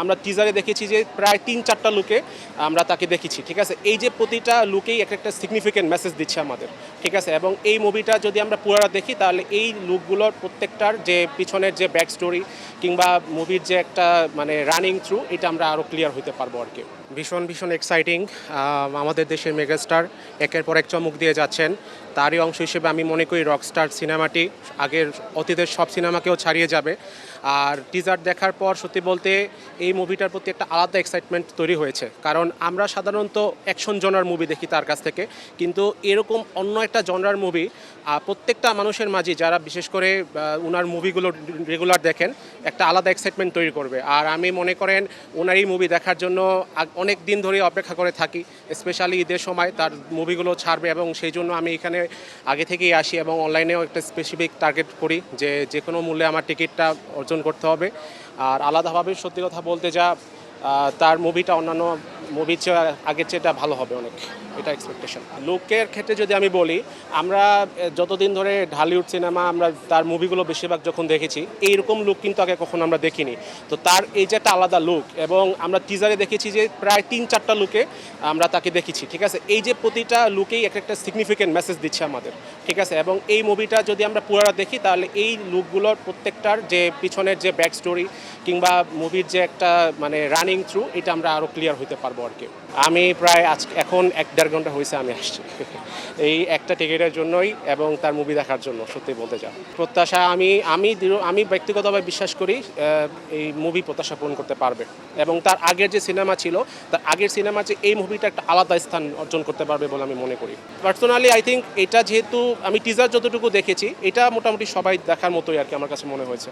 আমরা টিজারে দেখেছি যে প্রায় ৩-৪টা লুকে আমরা তাকে দেখেছি, ঠিক আছে। এই যে প্রতিটা লুকেই একটা সিগনিফিকেন্ট মেসেজ দিচ্ছে আমাদের, ঠিক আছে। এবং এই মুভিটা যদি আমরা পুরোটা দেখি তাহলে এই লুকগুলোর প্রত্যেকটার যে পিছনের যে ব্যাক স্টোরি কিংবা মুভির যে একটা মানে রানিং থ্রু, এটা আমরা আরও ক্লিয়ার হতে পারবো আর কি। ভীষণ ভীষণ এক্সাইটিং। আমাদের দেশের মেগাস্টার একের পর এক চমক দিয়ে যাচ্ছেন। তারই অংশ হিসেবে আমি মনে করি রকস্টার সিনেমাটি আগের অতীতের সব সিনেমাকেও ছাড়িয়ে যাবে। আর টিজার দেখার পর সত্যি বলতে এই মুভিটার প্রতি একটা আলাদা এক্সাইটমেন্ট তৈরি হয়েছে, কারণ আমরা সাধারণত অ্যাকশন জনার মুভি দেখি তার কাছ থেকে, কিন্তু এরকম অন্য একটা জনার মুভি প্রত্যেকটা মানুষের মাঝে যারা বিশেষ করে ওনার মুভিগুলো রেগুলার দেখেন একটা আলাদা এক্সাইটমেন্ট তৈরি করবে। আর আমি মনে করেন ওনার এই মুভি দেখার জন্য অনেক দিন ধরে অপেক্ষা করে থাকি, স্পেশালি ঈদের সময় তার মুভিগুলো ছাড়বে, এবং সেই জন্য আমি এখানে আগে থেকেই আসি এবং অনলাইনেও একটা স্পেসিফিক টার্গেট করি যে কোনো মূল্যে আমার টিকিটটা অর্জন করতে হবে। আর আলাদাভাবে সত্যি কথা বলতে যা তার মুভিটা অন্যান্য মুভির চেয়ে আগের চেয়েটা ভালো হবে অনেক, এটা এক্সপেকটেশন। লুকের ক্ষেত্রে যদি আমি বলি, আমরা যতদিন ধরে ঢালিউড সিনেমা আমরা তার মুভিগুলো বেশিরভাগ যখন দেখেছি এইরকম লুক কিন্তু আগে কখনো আমরা দেখিনি। তো তার এই যে একটা আলাদা লুক, এবং আমরা টিজারে দেখেছি যে প্রায় ৩-৪টা লুকে আমরা তাকে দেখেছি, ঠিক আছে। এই যে প্রতিটা লুকেই একটা সিগনিফিকেন্ট মেসেজ দিচ্ছে আমাদের, ঠিক আছে। এবং এই মুভিটা যদি আমরা পুরোটা দেখি তাহলে এই লুকগুলোর প্রত্যেকটার যে পিছনের যে ব্যাক স্টোরি কিংবা মুভির যে একটা মানে রানিং থ্রু, এটা আমরা আরও ক্লিয়ার হতে পারবো আর কি। আমি প্রায় এখন 1-1.5 ঘন্টা হয়েছে আমি আসছি এই একটা টিকিটের জন্যই এবং তার মুভি দেখার জন্য। সত্যি বলতে যা প্রত্যাশা, আমি ব্যক্তিগতভাবে বিশ্বাস করি এই মুভি প্রত্যাশা পূরণ করতে পারবে, এবং তার আগের যে সিনেমা ছিল তার আগের সিনেমার যে এই মুভিটা একটা আলাদা স্থান অর্জন করতে পারবে বলে আমি মনে করি। পার্সোনালি আই থিঙ্ক এটা যেহেতু আমি টিজার যতটুকু দেখেছি এটা মোটামুটি সবাই দেখার মতোই আর কি আমার কাছে মনে হয়েছে।